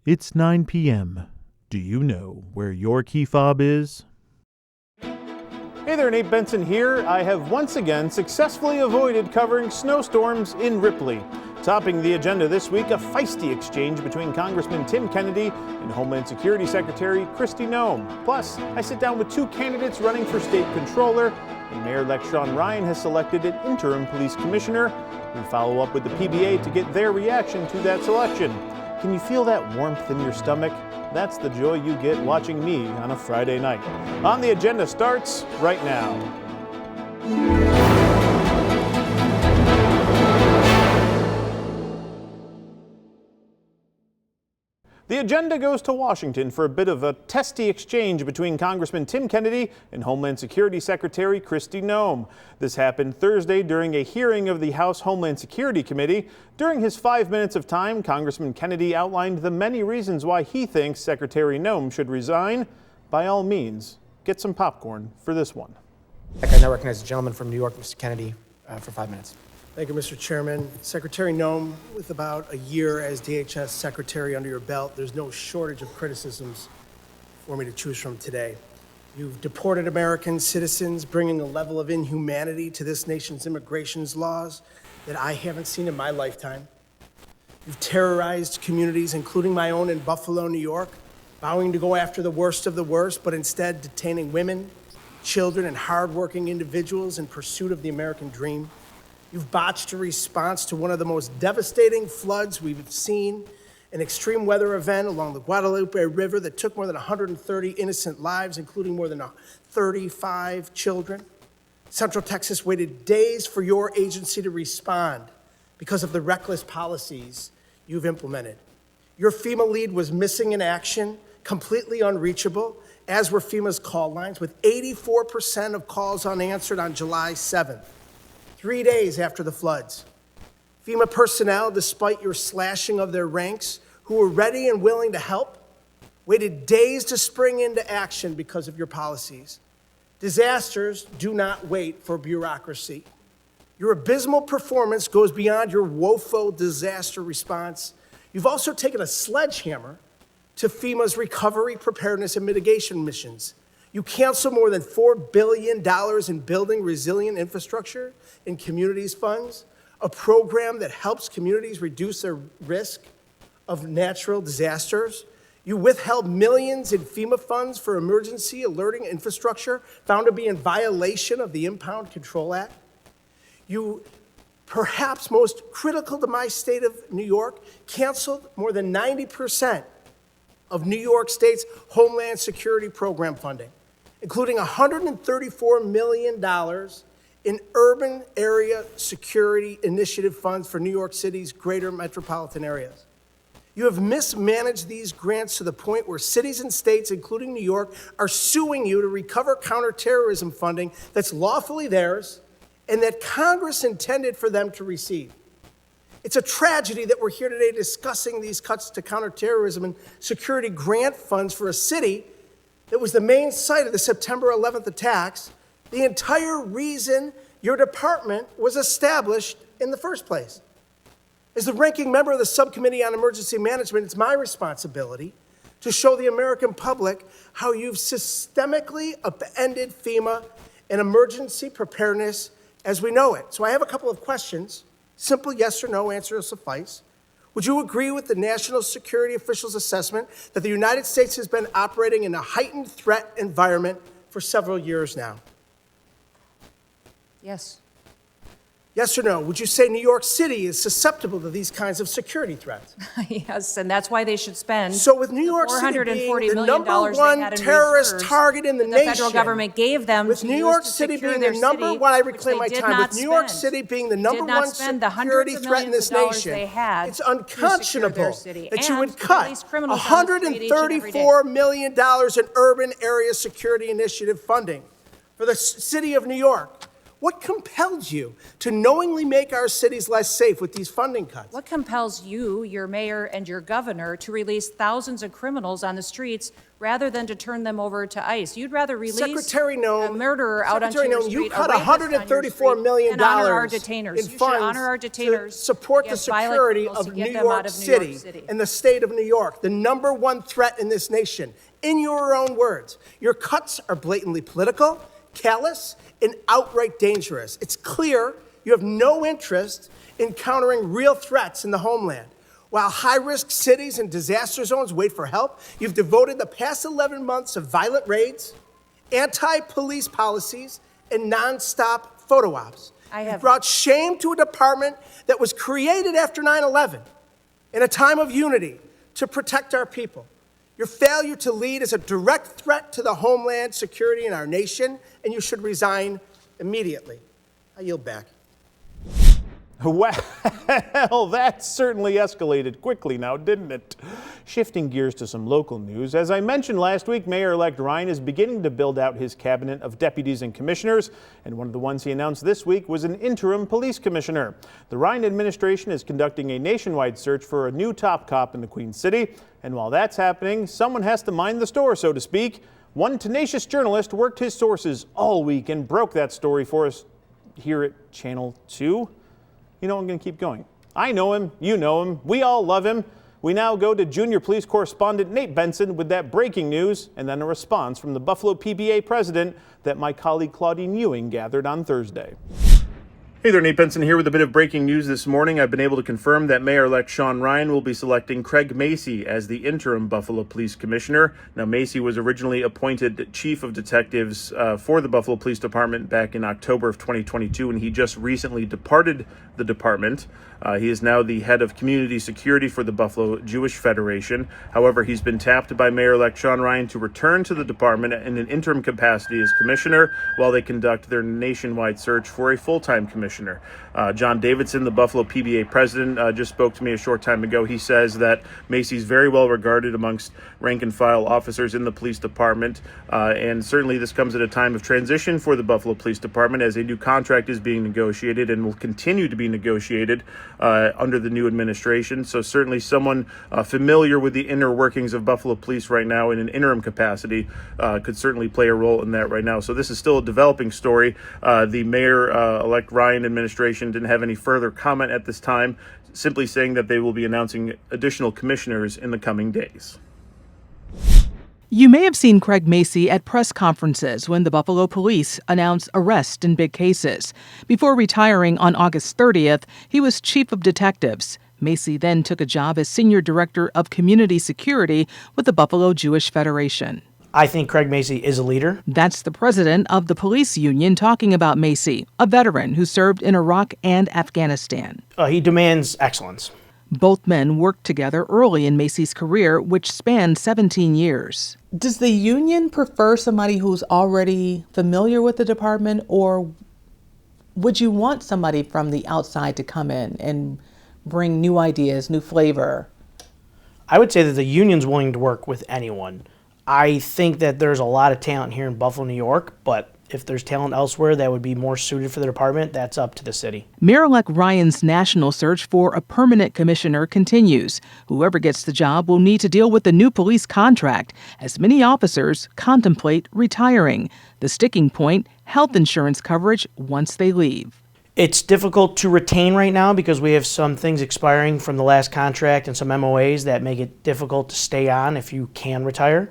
It's 9 p.m. Do you know where your key fob is? Hey there, Nate Benson here. I have once again successfully avoided covering snowstorms in Ripley. Topping the agenda this week, a feisty exchange between Congressman Tim Kennedy and Homeland Security Secretary Kristi Noem. Plus, I sit down with two candidates running for state controller, and Mayor-elect Sean Ryan has selected an interim police commissioner. We follow up with the PBA to get their reaction to that selection. Can you feel that warmth in your stomach? That's the joy you get watching me on a Friday night. On the Agenda starts right now. The agenda goes to Washington for a bit of a testy exchange between Congressman Tim Kennedy and Homeland Security Secretary Kristi Noem. This happened Thursday during a hearing of the House Homeland Security Committee. During his 5 minutes of time, Congressman Kennedy outlined the many reasons why he thinks Secretary Noem should resign. By all means, get some popcorn for this one. I now recognize the gentleman from New York, Mr. Kennedy, for 5 minutes. Thank you, Mr. Chairman. Secretary Noem, with about a year as DHS Secretary under your belt, there's no shortage of criticisms for me to choose from today. You've deported American citizens, bringing a level of inhumanity to this nation's immigration laws that I haven't seen in my lifetime. You've terrorized communities, including my own in Buffalo, New York, vowing to go after the worst of the worst, but instead detaining women, children, and hardworking individuals in pursuit of the American dream. You've botched a response to one of the most devastating floods we've seen, an extreme weather event along the Guadalupe River that took more than 130 innocent lives, including more than 35 children. Central Texas waited days for your agency to respond because of the reckless policies you've implemented. Your FEMA lead was missing in action, completely unreachable, as were FEMA's call lines, with 84% of calls unanswered on July 7th. 3 days after the floods. FEMA personnel, despite your slashing of their ranks, who were ready and willing to help, waited days to spring into action because of your policies. Disasters do not wait for bureaucracy. Your abysmal performance goes beyond your woeful disaster response. You've also taken a sledgehammer to FEMA's recovery, preparedness, and mitigation missions. You canceled more than $4 billion in building resilient infrastructure in communities funds, a program that helps communities reduce their risk of natural disasters. You withheld millions in FEMA funds for emergency alerting infrastructure found to be in violation of the Impound Control Act. You, perhaps most critical to my state of New York, canceled more than 90% of New York State's Homeland Security Program funding, including $134 million in urban area security initiative funds for New York City's greater metropolitan areas. You have mismanaged these grants to the point where cities and states, including New York, are suing you to recover counterterrorism funding that's lawfully theirs and that Congress intended for them to receive. It's a tragedy that we're here today discussing these cuts to counterterrorism and security grant funds for a city that was the main site of the September 11th attacks, the entire reason your department was established in the first place. As the ranking member of the Subcommittee on Emergency Management, it's my responsibility to show the American public how you've systemically upended FEMA and emergency preparedness as we know it. So I have a couple of questions. Simple yes or no answer will suffice. Would you agree with the national security officials' assessment that the United States has been operating in a heightened threat environment for several years now? Yes. Yes or no? Would you say New York City is susceptible to these kinds of security threats? Yes, and that's why they should spend so with New York City being the number one terrorist target in the nation, the federal government gave them with New York City being the number one, I reclaim my time, with New York City being the number one security threat in this nation, it's unconscionable that you would cut $134 million in urban area security initiative funding for the city of New York. What compelled you to knowingly make our cities less safe with these funding cuts? What compels you, your mayor, and your governor to release thousands of criminals on the streets rather than to turn them over to ICE? You'd rather release Secretary Noem, a murderer out onto your street, you cut a rapist on your $134 street, million and honor our detainers. in You should funds honor our to detainers support the against violent security criminals of to get New them York out of New York City City. and the state of New York, the number one threat in this nation. In your own words, your cuts are blatantly political, callous, and outright dangerous. It's clear you have no interest in countering real threats in the homeland. While high-risk cities and disaster zones wait for help, you've devoted the past 11 months of violent raids, anti-police policies, and nonstop photo ops. You've brought shame to a department that was created after 9/11 in a time of unity to protect our people. Your failure to lead is a direct threat to the homeland security in our nation, and you should resign immediately. I yield back. Well, that certainly escalated quickly now, didn't it? Shifting gears to some local news. As I mentioned last week, Mayor-elect Ryan is beginning to build out his cabinet of deputies and commissioners, and one of the ones he announced this week was an interim police commissioner. The Ryan administration is conducting a nationwide search for a new top cop in the Queen City, and while that's happening, someone has to mind the store, so to speak. One tenacious journalist worked his sources all week and broke that story for us here at Channel 2. You know, I'm going to keep going. I know him, you know him, we all love him. We now go to junior police correspondent Nate Benson with that breaking news and then a response from the Buffalo PBA president that my colleague Claudine Ewing gathered on Thursday. Hey there, Nate Benson here with a bit of breaking news this morning. I've been able to confirm that Mayor-elect Sean Ryan will be selecting Craig Macy as the interim Buffalo Police Commissioner. Now, Macy was originally appointed Chief of Detectives for the Buffalo Police Department back in October of 2022, and he just recently departed the department. He is now the head of community security for the Buffalo Jewish Federation. However, he's been tapped by Mayor-elect Sean Ryan to return to the department in an interim capacity as commissioner while they conduct their nationwide search for a full-time commissioner. John Davidson, the Buffalo PBA president, just spoke to me a short time ago. He says that Macy's very well regarded amongst rank and file officers in the police department, and certainly this comes at a time of transition for the Buffalo Police Department as a new contract is being negotiated and will continue to be negotiated under the new administration. So certainly someone familiar with the inner workings of Buffalo Police right now in an interim capacity could certainly play a role in that right now. So this is still a developing story. The Mayor-elect Ryan administration didn't have any further comment at this time, simply saying that they will be announcing additional commissioners in the coming days. You may have seen Craig Macy at press conferences when the Buffalo Police announced arrests in big cases. Before retiring on August 30th, he was chief of detectives. Macy then took a job as senior director of community security with the Buffalo Jewish Federation. I think Craig Macy is a leader. That's the president of the police union talking about Macy, a veteran who served in Iraq and Afghanistan. He demands excellence. Both men worked together early in Macy's career, which spanned 17 years. Does the union prefer somebody who's already familiar with the department, or would you want somebody from the outside to come in and bring new ideas, new flavor? I would say that the union's willing to work with anyone. I think that there's a lot of talent here in Buffalo, New York, but if there's talent elsewhere that would be more suited for the department, that's up to the city. Mayor-elect Ryan's national search for a permanent commissioner continues. Whoever gets the job will need to deal with the new police contract, as many officers contemplate retiring. The sticking point, health insurance coverage once they leave. It's difficult to retain right now because we have some things expiring from the last contract and some MOAs that make it difficult to stay on if you can retire.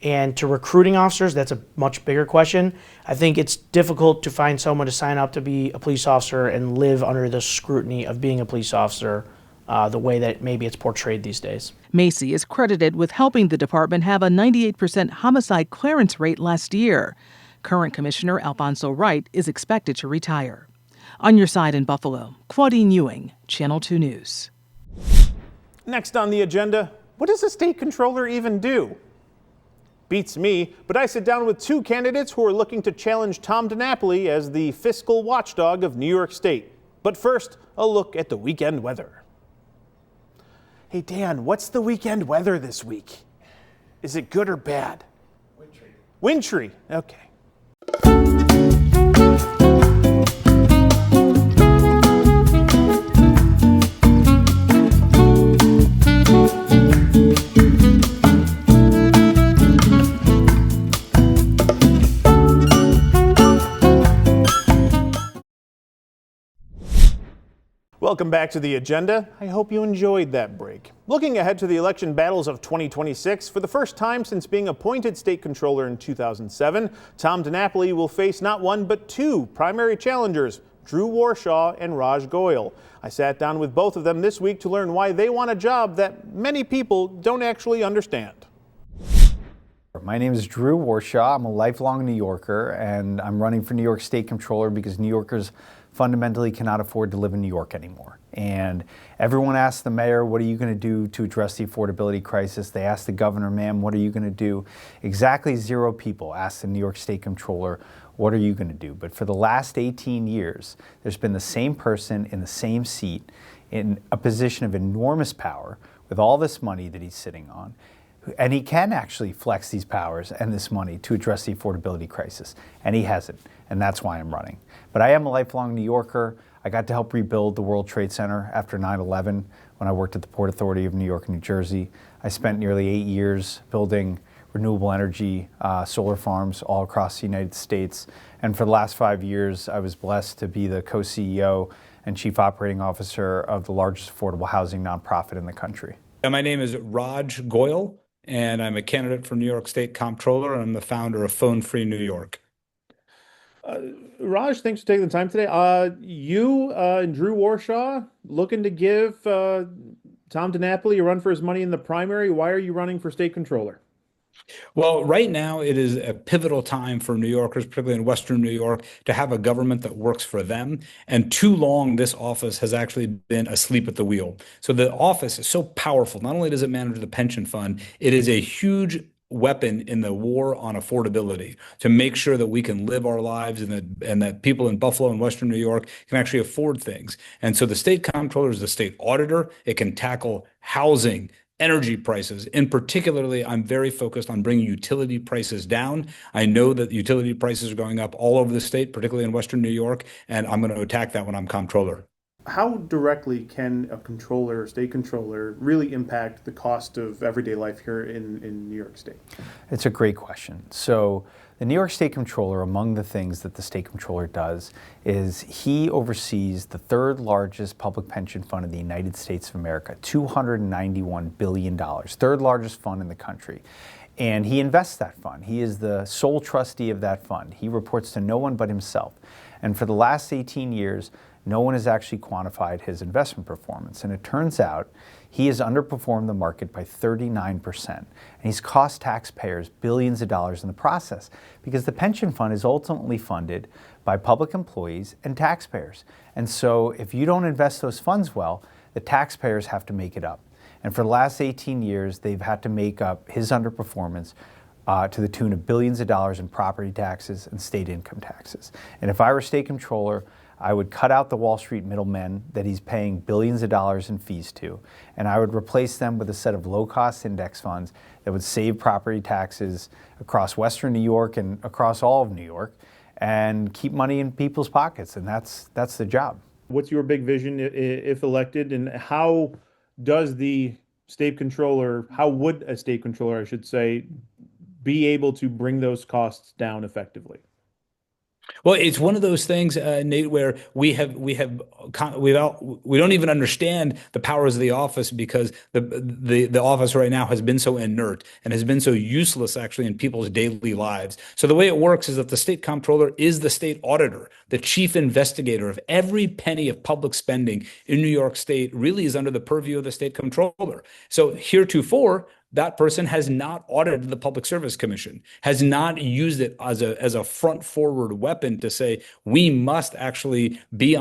And to recruiting officers, that's a much bigger question. I think it's difficult to find someone to sign up to be a police officer and live under the scrutiny of being a police officer the way that maybe it's portrayed these days. Macy is credited with helping the department have a 98% homicide clearance rate last year. Current Commissioner Alfonso Wright is expected to retire. On your side in Buffalo, Claudine Ewing, Channel 2 News. Next on the agenda, what does a state controller even do? Beats me, but I sit down with two candidates who are looking to challenge Tom DiNapoli as the fiscal watchdog of New York State. But first, a look at the weekend weather. Hey Dan, what's the weekend weather this week? Is it good or bad? Wintry. Wintry, okay. Welcome back to the agenda. I hope you enjoyed that break. Looking ahead to the election battles of 2026, for the first time since being appointed state controller in 2007, Tom DiNapoli will face not one but two primary challengers, Drew Warshaw and Raj Goyal. I sat down with both of them this week to learn why they want a job that many people don't actually understand. My name is Drew Warshaw. I'm a lifelong New Yorker, and I'm running for New York State Controller because New Yorkers fundamentally cannot afford to live in New York anymore. And everyone asks the mayor, what are you going to do to address the affordability crisis? They ask the governor, ma'am, what are you going to do? Exactly 0 people ask the New York State Controller, what are you going to do? But for the last 18 years, there's been the same person in the same seat in a position of enormous power with all this money that he's sitting on. And he can actually flex these powers and this money to address the affordability crisis. And he hasn't. And that's why I'm running. But I am a lifelong New Yorker. I got to help rebuild the World Trade Center after 9/11 when I worked at the Port Authority of New York and New Jersey. I spent nearly 8 years building renewable energy solar farms all across the United States. And for the last 5 years, I was blessed to be the co-CEO and chief operating officer of the largest affordable housing nonprofit in the country. My name is Raj Goyal, and I'm a candidate for New York State Comptroller, and I'm the founder of Phone Free New York. Raj, thanks for taking the time today. You and Drew Warshaw looking to give Tom DiNapoli a run for his money in the primary. Why are you running for state controller? Well, right now it is a pivotal time for New Yorkers, particularly in Western New York, to have a government that works for them. And too long, this office has actually been asleep at the wheel. So the office is so powerful. Not only does it manage the pension fund, it is a huge weapon in the war on affordability to make sure that we can live our lives and that people in Buffalo and Western New York can actually afford things. And so the state comptroller is the state auditor. It can tackle housing, energy prices. In particularly, I'm very focused on bringing utility prices down. I know that utility prices are going up all over the state, particularly in Western New York, and I'm going to attack that when I'm comptroller. How directly can a controller or state controller really impact the cost of everyday life here in New York State? It's a great question. So the New York State Controller, among the things that the State Controller does is he oversees the 3rd largest public pension fund in the United States of America, $291 billion, 3rd largest fund in the country. And he invests that fund. He is the sole trustee of that fund. He reports to no one but himself. And for the last 18 years, no one has actually quantified his investment performance. And it turns out he has underperformed the market by 39%. And he's cost taxpayers billions of dollars in the process because the pension fund is ultimately funded by public employees and taxpayers. And so if you don't invest those funds well, the taxpayers have to make it up. And for the last 18 years, they've had to make up his underperformance to the tune of billions of dollars in property taxes and state income taxes. And if I were state controller, I would cut out the Wall Street middlemen that he's paying billions of dollars in fees to, and I would replace them with a set of low-cost index funds that would save property taxes across Western New York and across all of New York and keep money in people's pockets, and that's the job. What's your big vision if elected, and how does the state controller, how would a state controller, I should say, be able to bring those costs down effectively? Well, it's one of those things, Nate, where we don't even understand the powers of the office because the office right now has been so inert and has been so useless actually in people's daily lives. So the way it works is that the state comptroller is the state auditor, the chief investigator of every penny of public spending in New York State really is under the purview of the state comptroller. So heretofore, that person has not audited the Public Service Commission, has not used it as a front forward weapon to say we must actually be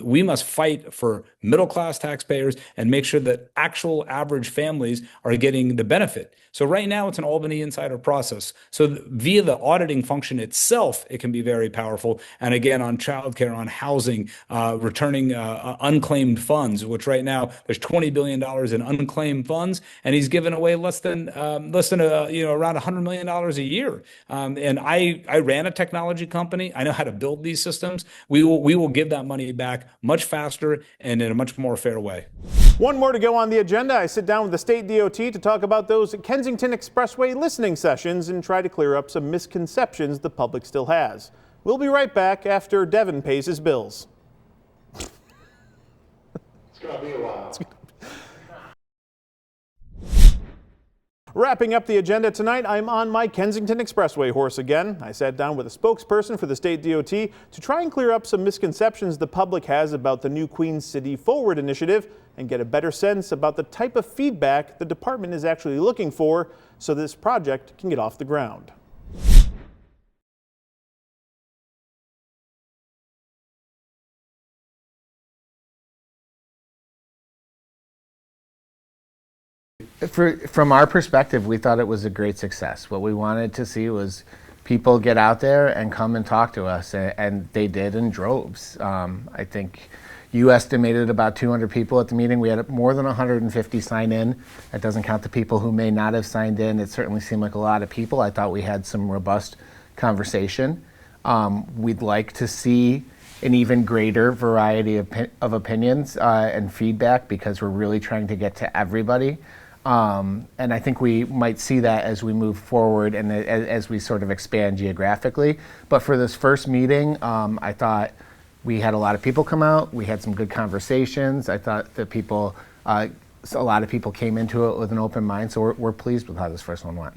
we must fight for middle class taxpayers and make sure that actual average families are getting the benefit. So right now it's an Albany insider process. So via the auditing function itself, it can be very powerful. And again, on childcare, on housing, returning unclaimed funds, which right now there's $20 billion in unclaimed funds, and he's given away less than around $100 million a year. And I ran a technology company. I know how to build these systems. We will give that money back much faster and in a much more fair way. One more to go on the agenda. I sit down with the state DOT to talk about those Kensington Expressway listening sessions and try to clear up some misconceptions the public still has. We'll be right back after Devin pays his bills. Wrapping up the agenda tonight, I'm on my Kensington Expressway horse again. I sat down with a spokesperson for the state DOT to try and clear up some misconceptions the public has about the new Queen City Forward initiative and get a better sense about the type of feedback the department is actually looking for so this project can get off the ground. From our perspective, we thought it was a great success. What we wanted to see was people get out there and come and talk to us, and they did in droves. I think you estimated about 200 people at the meeting. We had more than 150 sign in. That doesn't count the people who may not have signed in. It certainly seemed like a lot of people. I thought we had some robust conversation. We'd like to see an even greater variety of opinions and feedback because we're really trying to get to everybody. And I think we might see that as we move forward and as we sort of expand geographically. But for this first meeting, I thought we had a lot of people come out. We had some good conversations. I thought that a lot of people came into it with an open mind. So we're pleased with how this first one went.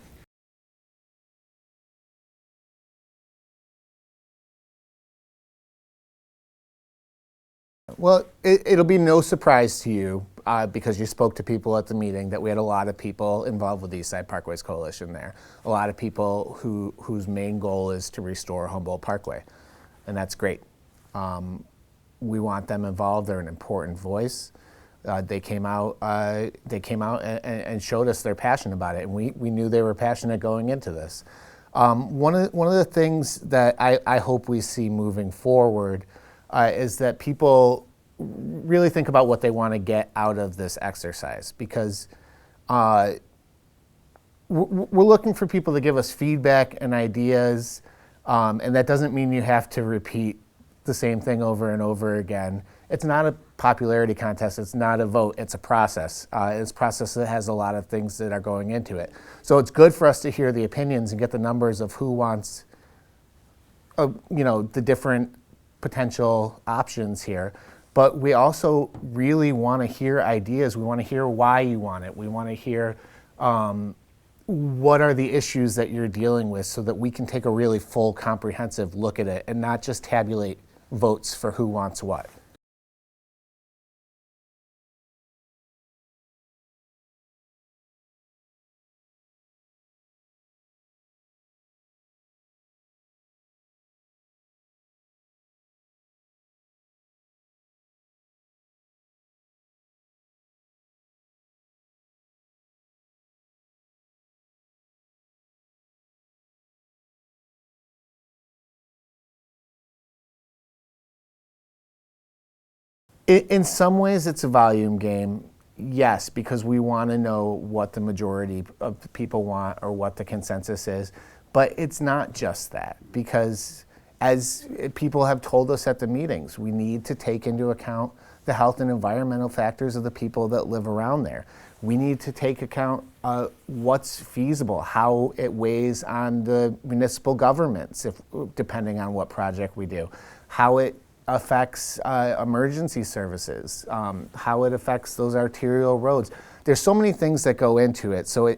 Well, it'll be no surprise to you because you spoke to people at the meeting that we had a lot of people involved with the East Side Parkways Coalition there. A lot of people whose main goal is to restore Humboldt Parkway, and that's great. We want them involved. They're an important voice. They came out and showed us their passion about it, and we knew they were passionate going into this. One of the things that I hope we see moving forward is that people really think about what they want to get out of this exercise, because we're looking for people to give us feedback and ideas, and that doesn't mean you have to repeat the same thing over and over again. It's not a popularity contest, it's not a vote, it's a process. It's a process that has a lot of things that are going into it. So it's good for us to hear the opinions and get the numbers of who wants the different potential options here, but we also really want to hear ideas. We want to hear why you want it. We want to hear what are the issues that you're dealing with so that we can take a really full, comprehensive look at it and not just tabulate votes for who wants what. In some ways, it's a volume game, yes, because we want to know what the majority of the people want or what the consensus is. But it's not just that, because as people have told us at the meetings, we need to take into account the health and environmental factors of the people that live around there. We need to take account what's feasible, how it weighs on the municipal governments, depending on what project we do, how it affects emergency services, how it affects those arterial roads. There's so many things that go into it. So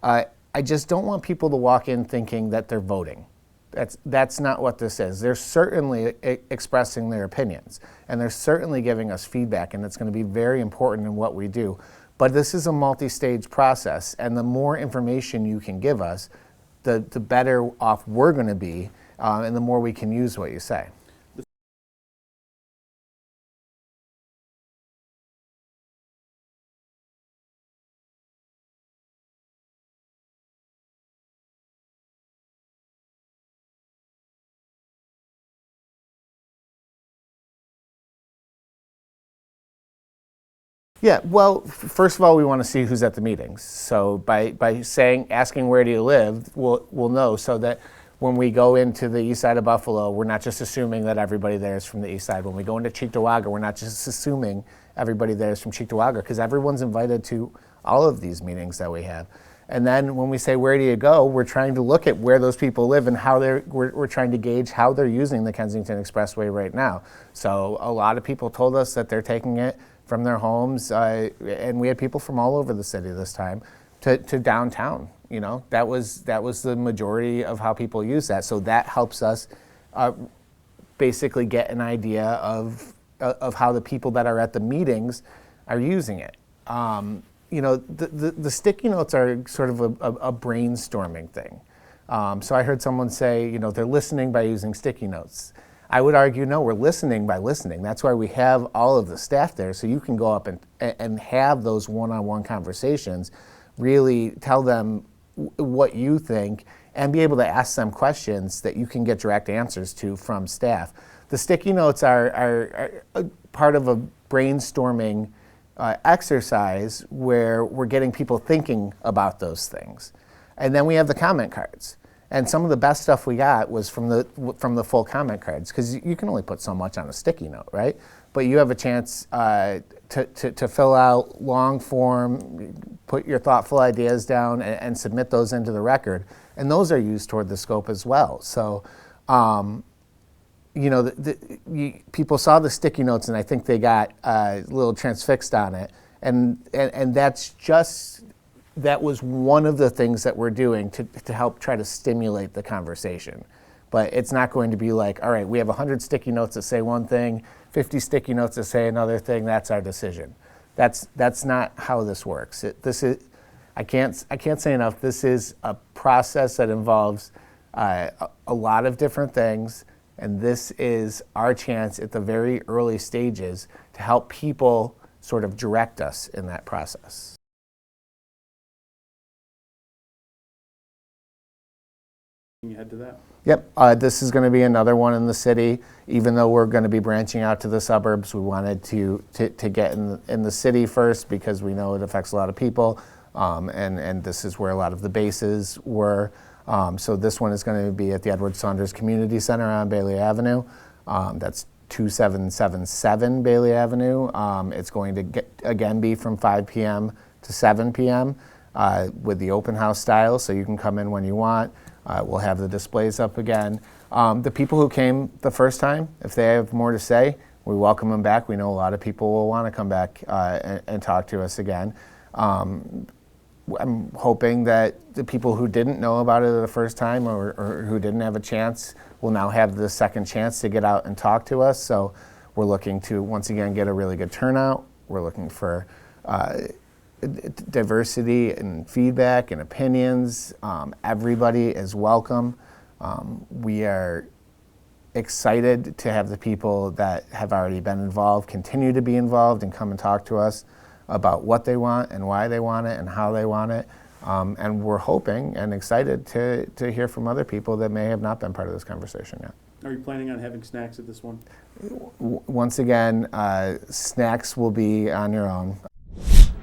I just don't want people to walk in thinking that they're voting. That's not what this is. They're certainly expressing their opinions, and they're certainly giving us feedback, and it's going to be very important in what we do. But this is a multi-stage process, and the more information you can give us, the better off we're going to be, and the more we can use what you say. Yeah, well, first of all, we want to see who's at the meetings. So by asking where do you live, we'll know, so that when we go into the east side of Buffalo, we're not just assuming that everybody there is from the east side. When we go into Cheektowaga, we're not just assuming everybody there is from Cheektowaga, because everyone's invited to all of these meetings that we have. And then when we say where do you go, we're trying to look at where those people live and how we're trying to gauge how they're using the Kensington Expressway right now. So a lot of people told us that they're taking it from their homes, and we had people from all over the city this time, to downtown. You know, that was the majority of how people use that. So that helps us basically get an idea of how the people that are at the meetings are using it. You know, the sticky notes are sort of a brainstorming thing. So I heard someone say, you know, they're listening by using sticky notes. I would argue, no, we're listening by listening. That's why we have all of the staff there, so you can go up and have those one-on-one conversations, really tell them what you think, and be able to ask them questions that you can get direct answers to from staff. The sticky notes are part of a brainstorming exercise where we're getting people thinking about those things. And then we have the comment cards. And some of the best stuff we got was from the full comment cards, because you can only put so much on a sticky note, right? But you have a chance to fill out long form, put your thoughtful ideas down, and submit those into the record. And those are used toward the scope as well. So, you know, people saw the sticky notes, and I think they got a little transfixed on it. And that was one of the things that we're doing to help try to stimulate the conversation. But it's not going to be like, all right, we have 100 sticky notes that say one thing, 50 sticky notes that say another thing, that's our decision. That's not how this works. I can't say enough, this is a process that involves a lot of different things, and this is our chance at the very early stages to help people sort of direct us in that process. You head to that? Yep, this is going to be another one in the city. Even though we're going to be branching out to the suburbs, we wanted to get in the city first because we know it affects a lot of people, and this is where a lot of the bases were. So this one is going to be at the Edward Saunders Community Center on Bailey Avenue. That's 2777 Bailey Avenue. It's going to again be from 5 p.m. to 7 p.m. With the open house style, so you can come in when you want. We'll have the displays up again. The people who came the first time, if they have more to say, we welcome them back. We know a lot of people will want to come back and talk to us again. I'm hoping that the people who didn't know about it the first time or who didn't have a chance will now have the second chance to get out and talk to us. So we're looking to, once again, get a really good turnout. We're looking for diversity and feedback and opinions. Everybody is welcome. We are excited to have the people that have already been involved continue to be involved and come and talk to us about what they want and why they want it and how they want it. And we're hoping and excited to hear from other people that may have not been part of this conversation yet. Are you planning on having snacks at this one? Once again, snacks will be on your own.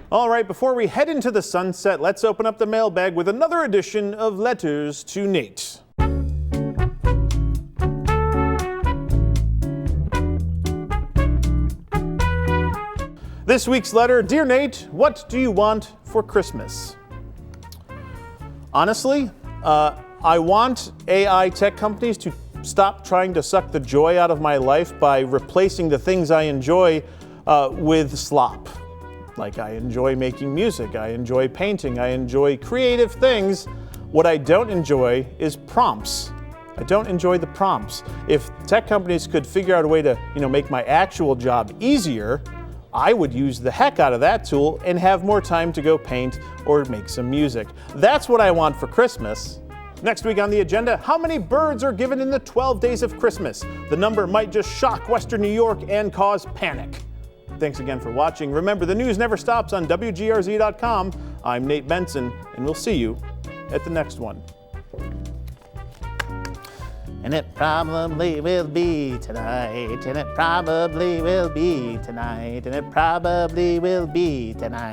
All right, before we head into the sunset, let's open up the mailbag with another edition of Letters to Nate. This week's letter, Dear Nate, what do you want for Christmas? Honestly, I want AI tech companies to stop trying to suck the joy out of my life by replacing the things I enjoy with slop. Like, I enjoy making music, I enjoy painting, I enjoy creative things. What I don't enjoy is prompts. I don't enjoy the prompts. If tech companies could figure out a way to, make my actual job easier, I would use the heck out of that tool and have more time to go paint or make some music. That's what I want for Christmas. Next week on the agenda, how many birds are given in the 12 days of Christmas? The number might just shock Western New York and cause panic. Thanks again for watching. Remember, the news never stops on WGRZ.com. I'm Nate Benson, and we'll see you at the next one. And it probably will be tonight, and it probably will be tonight, and it probably will be tonight.